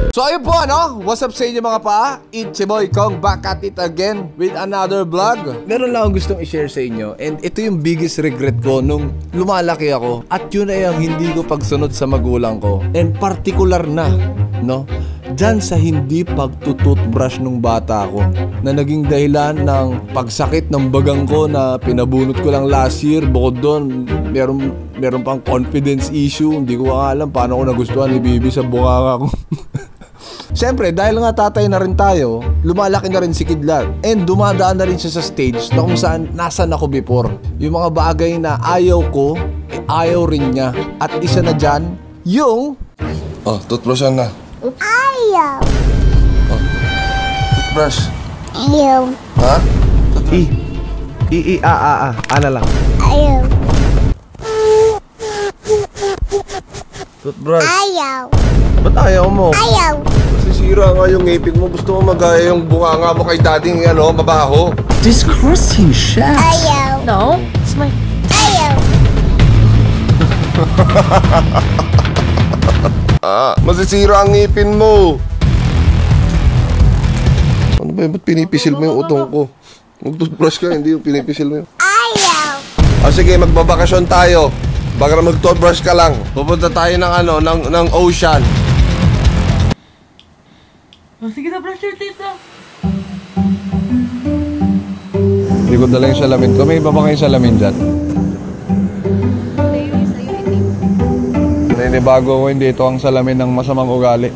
So ayun po ano, what's up sa inyo mga pa? It's your boy Kong back at it again with another vlog. Meron lang akong gustong i-share sa inyo, and ito yung biggest regret ko nung lumalaki ako. At yun ay ang hindi ko pagsunod sa magulang ko. And particular na, no? Diyan sa hindi pagtututbrush nung bata ako, na naging dahilan ng pagsakit ng bagang ko na pinabunot ko lang last year. Bukod doon, meron pang confidence issue. Hindi ko alam paano ko nagustuhan ni Bibi sa bunganga ko. Siyempre, dahil nga tatay na rin tayo, lumalaki na rin si Kidlat. And dumadaan na rin siya sa stage na kung saan nasan ako before. Yung mga bagay na ayaw ko, ayaw rin niya. At isa na dyan, yung... Oh, toothbrushan na. Ayaw. Oh, toothbrush. Ayaw. Ha? Ana lang. Ayaw. Toothbrush. Ayaw. Ba't ayaw mo? Ayaw. Sisira nga yung ngipin mo. Gusto mo magaya yung bunganga mo kay dading mabaho. Disgusting shaft. Ayaw. No, it's my... Ayaw. Masisira ang ngipin mo. Ano ba yun? Ba't pinipisil mo yung utong ko? Mag-toothbrush ka, hindi yung pinipisil mo yun. Ayaw. Sige, magbabakasyon tayo. Baka mag-toothbrush ka lang. Pupunta tayo ng ocean. Oh, sige na, brush your teeth na. Hindi ko dala yung salamin ko. May iba ba kayong salamin dyan? Naninibago ko hindi ito ang salamin ng masamang ugali.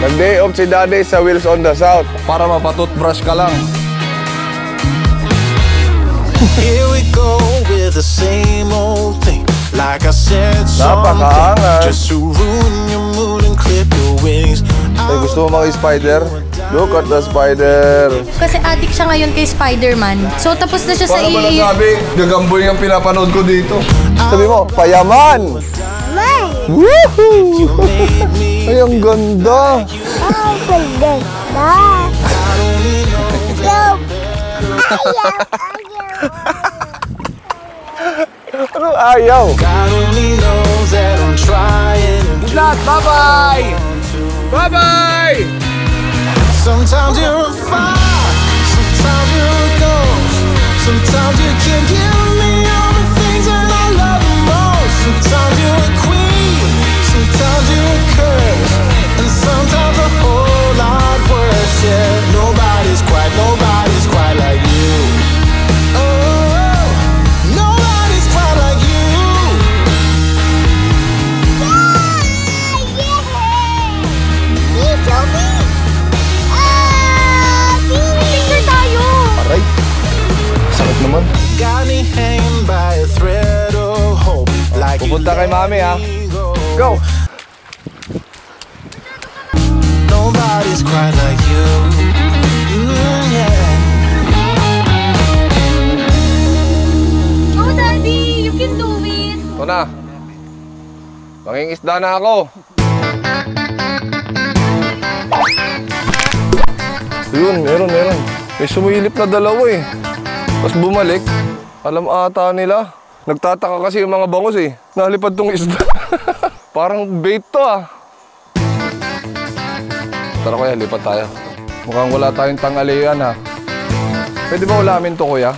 Nag-day off si daddy sa Wheels on the South. Para mapatoothbrush ka lang. Here we go with the same old thing. Like I said, something just to ruin your mood and clip your wings. Ay, gusto mo mag-spider? Look at the spider. Kasi addict siya ngayon kay Spider-Man. So tapos na siya sa Paano ba nasabi? Gagamboy ang pinapanood ko dito. Sabi mo, payaman! Man. Woohoo! Ay, ang ganda! Oh, ganda. Ayaw. Ayaw. Ano ayaw? God only knows that I'm trying. Kidlat, bye-bye! Bye-bye! Sometimes you're a fire, sometimes you're a ghost. Sometimes you can give me all the things that I love most. Sometimes you're a queen, sometimes you're a curse, and sometimes a whole lot worse. Yeah, nobody's quite like you. Oh, nobody's quite like you. You show me. Picture tayo! Aray, sakit naman. Got me hanging by a thread of hope. Like Pupunta kay mami ha. Go! nobody's quite like you. Yeah. Oh, Daddy! You can do it! Ito na. Mangingisda na ako. Yun, meron. May sumilip na dalawa eh. Tapos bumalik. Alam ata nila. Nagtataka kasi yung mga bangus eh. Nalipad tong isda. Parang bait to ah. Tara kuya, lipat tayo. Mukhang wala tayong tangalian ha. Pwede ba ulamin to kuya?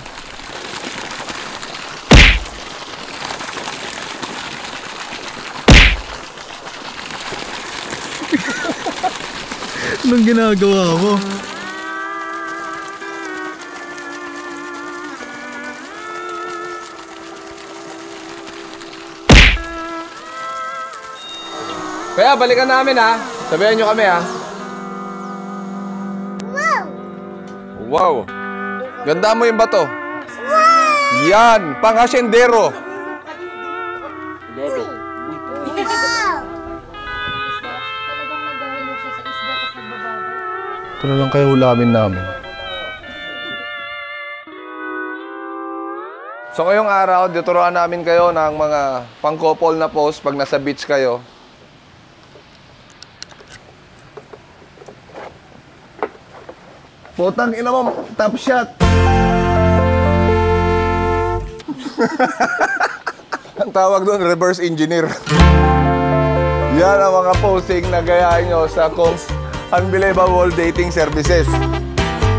Anong ginagawa mo? Kaya balikan namin ha. Sabihan nyo kami ha. Wow! Ganda mo yung bato. Yan! Pang-hasyendero. Ito na lang kayo ulamin namin. So ngayong araw, tuturuan namin kayo ng mga pang-couple na pose pag nasa beach kayo. Putang ina mo, top shot! Ang tawag doon, reverse engineer. Yan ang mga posing na gayahin nyo sa Kong's Unbelievable Dating Services.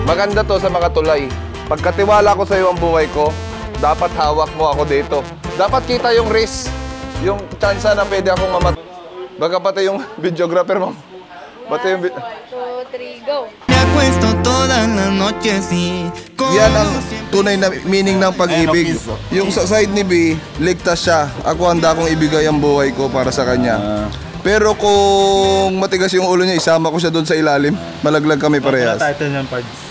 Maganda to sa mga tulay. Pagkatiwala ko sa iyo ang buhay ko, dapat hawak mo ako dito. Dapat kita yung risk, yung chance na pwede akong mamat. Baka pati yung videographer mo. Pati yung 1, 2, 3, go! Yan ang tunay na meaning ng pag-ibig. Yung sa side ni B, ligtas siya. Ako handa kong ibigay ang buhay ko para sa kanya. Pero kung matigas yung ulo niya, isama ko siya doon sa ilalim. Malaglag kami parehas. Title niyan, Pards.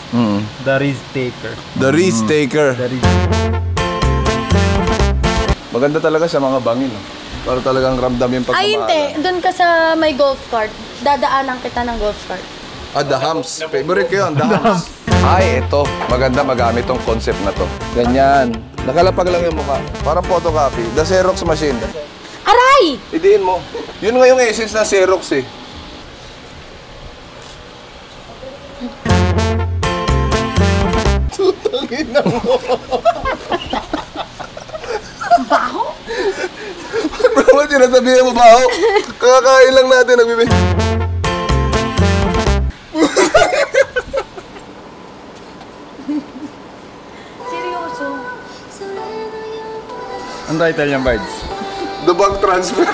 The Risk Taker. The Risk Taker. Maganda talaga sa mga bangin. Para talagang ramdam yung pagmamahal. Ay, hindi. Doon ka sa may golf cart. Dadaanan kita ng golf cart. The Humps. Favorite ko yun, The Humps. Ay, ito. Maganda magamit tong concept na to. Ganyan. Nakalapag lang yung mukha. Parang photocopy. The Xerox machine. Aray! Idiin mo. Yun nga yung essence na Xerox eh. Tutangin na mo. Baho? Bro, ba't sinasabihin mo baho? Kakakain lang natin, nagbibig. Seryoso? Ang title niyan, Pards? The bank transfer.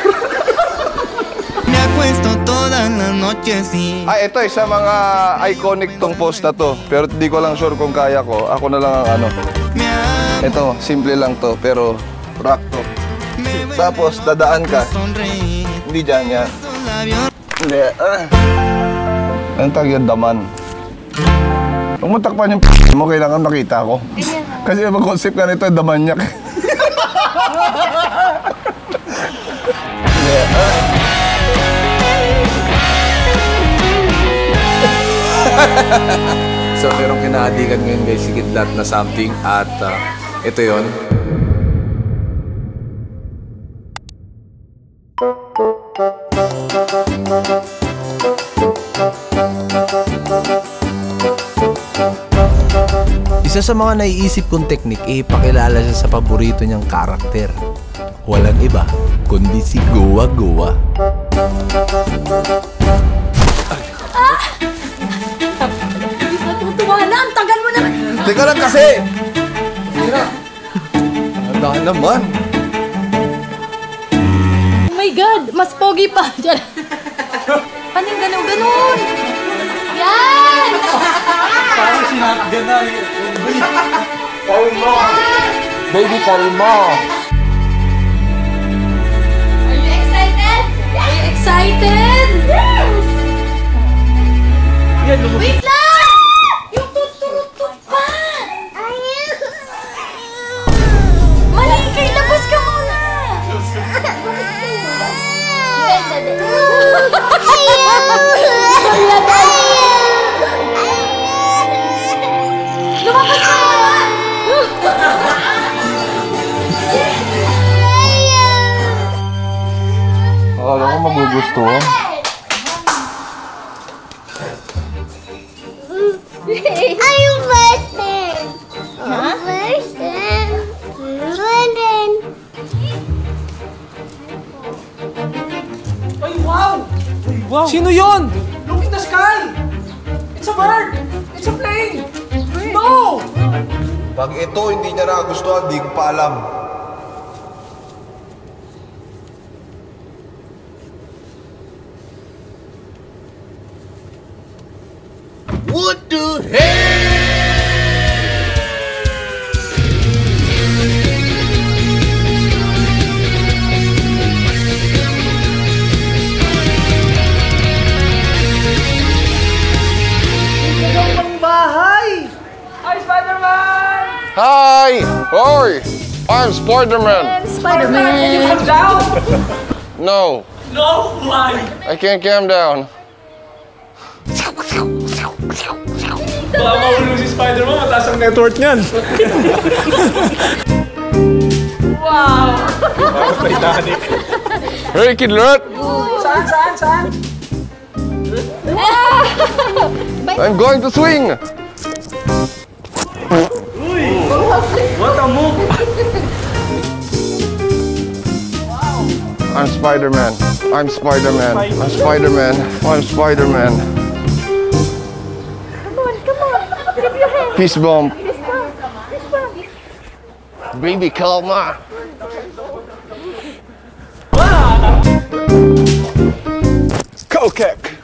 Ay, ito isa mga iconic tong post na to. Pero di ko lang sure kung kaya ko. Ako na lang ang ano. Ito, simple lang to. Pero rock to. Tapos, dadaan ka. Hindi dyan yan. Hindi. Anong tawag yan? Daman. Kung matakpan yung mo, kailangan makita ko. Kasi ang concept ka nito, damanyak. So, merong kinahadikan ngayon guys, si Kidlat na something at ito yon. Isa sa mga naiisip kong teknik, ipakilala siya sa paborito niyang karakter. Walang iba, kundi si Gowa Gowa. Natutuwa na! Ang tagal mo naman! Teka lang kasi! Dahan naman. Oh my God! Mas pogi pa! Diyan. Paning ganun! Yan! Parang sinatgan na. Kalma! Baby, kalma! Are you excited? Are you excited? Yes! Wait lang! Yung tuturutut pa! Malikay! Labas ka muna! Lumabas ka! Akala ko magugustuhan. Are you first? Huh? First. Ay, wow! Sino yon? Look in the sky! It's a bird! It's a plane! No! Pag ito hindi niya nagustuhan, di ko pa alam. What the hell? Hi, Spider-Man! Hi! Hi! I'm Spider-Man. Spider-Man! Can you come down? No, No! Why? I can't calm down. Baka mahulog si Spider-Man, mataas ang network niyan. Wow! Hey, Kidlat! Saan? I'm going to swing! What a move! I'm Spider-Man. I'm Spider-Man. I'm Spider-Man. I'm Spider-Man. Come on. Give your hand. Peace bomb. Fist bump. Baby, calma. Kokek.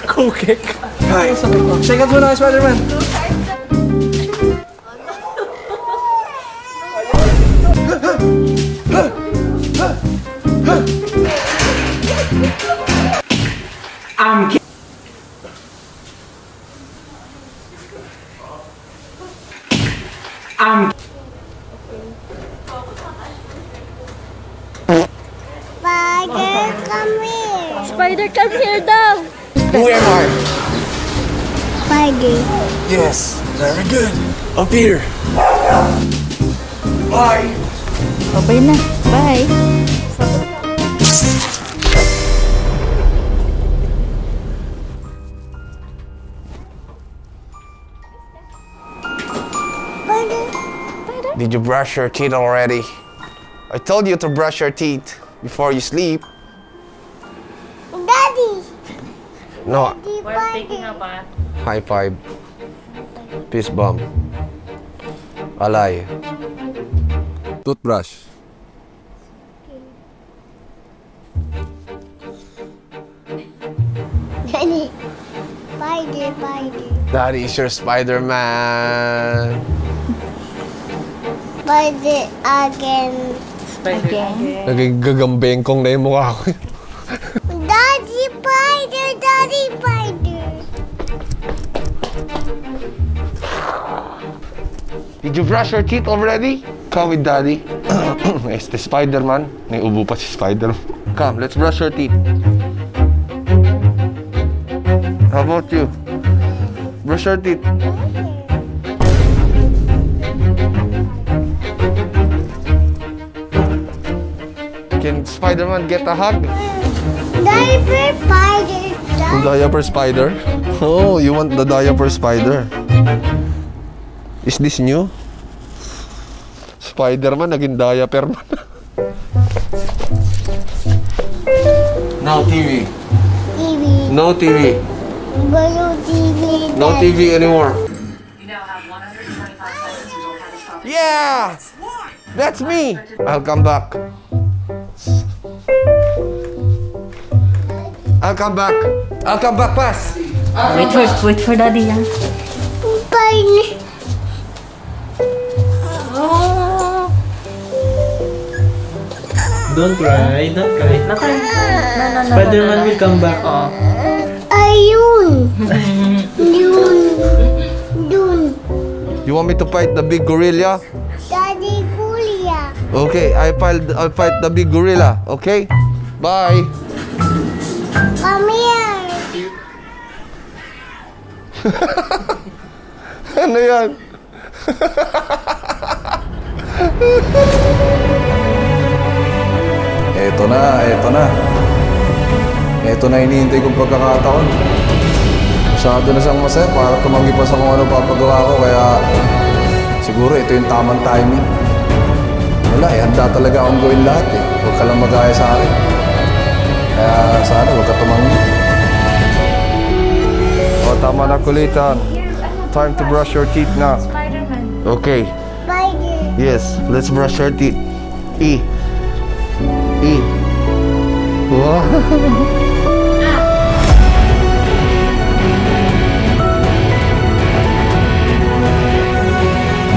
Kukik. Hi. Check out muna kay Spider-Man. Spider, come here. Spider, come here daw. Who am I? Spider. Yes, very good. Up here. Bye. Okay na. Bye. Spider. Did you brush your teeth already? I told you to brush your teeth before you sleep. Daddy. No. We're taking a bath. High five. Peace bomb. Alay. Toothbrush. Daddy. Spider. Daddy is your Spider-Man. Spider again. Naging gagambengkong na yung mukha ko. Daddy Spider. Did you brush your teeth already? Come with Daddy. It's the Spider-Man. May ubo pa si Spider. Come, let's brush your teeth. How about you? Brush your teeth. Can Spider-Man get a hug? Diaper Spider. Diaper spider? Oh, you want the diaper spider? Is this new? Spider-Man naging diaper man. No TV. TV. No TV. Blue TV. No TV anymore. Yeah! That's me! I'll come back. I'll come back. I'll come back fast. Wait for daddy yan. Spider. Don't cry. Spider-Man will come back. Ayun. Dun. You want me to fight the big gorilla? Daddy Kulia. Okay, I'll fight the big gorilla. Okay? Bye. Come here. Ano yan? Eto na. Ito na hinihintay kong pagkakataon. Masyado na siyang masaya para tumanggi pa sa kung ano papagawa ko, kaya siguro ito yung tamang timing. Wala handa talaga akong gawin lahat eh. Huwag ka lang magaya sa akin. Kaya sana huwag ka tumanggi. O, tama na kulitan. Time to brush your teeth na. Spider-Man. Okay. Spider. Yes, let's brush your teeth. E. Wow.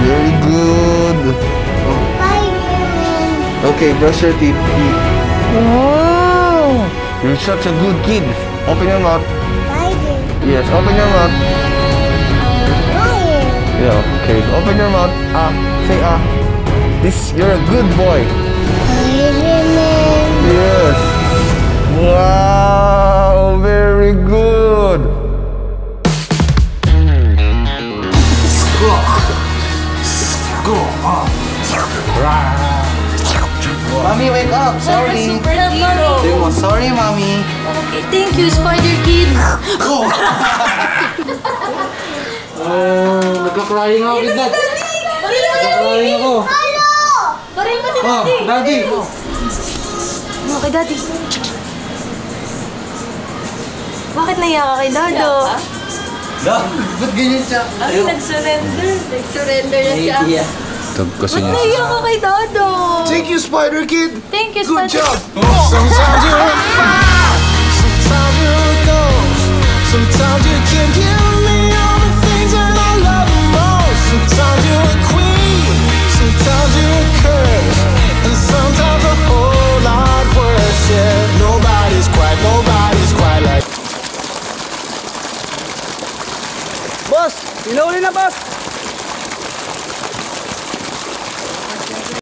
Very good. Spider-Man. Okay, brush your teeth. Wow! You're such a good kid. Open your mouth. Spider. Yes, open your mouth. Spider. Yeah, okay. Open your mouth. Say you're a good boy. Spider-Man. Yes. Wow, very good. Mommy, wake up. Sorry. Super hero. Sorry, mommy. Okay, thank you, Spider Kid. Nagka-crying ako, kid dad. Nagka-crying ako. Pareho mo ni Oh, Daddy. daddy. Ano kay Daddy? Bakit naiyak ka kay Dado? Ba't ganyan siya? Nag-surrender. Nag-surrender na siya. Yeah. Tab kasi Ba't niya. naiyak ka kay Dado? Thank you, Spider Kid! Thank you, Good Spider. job! Sometimes you're a fire, sometimes you're a ghost. Sometimes you can give me all the things that I love the most. Sometimes you're a queen, sometimes you're a curse, and sometimes a whole lot worse. Yeah, nobody's quite like. Boss, inauli na, boss.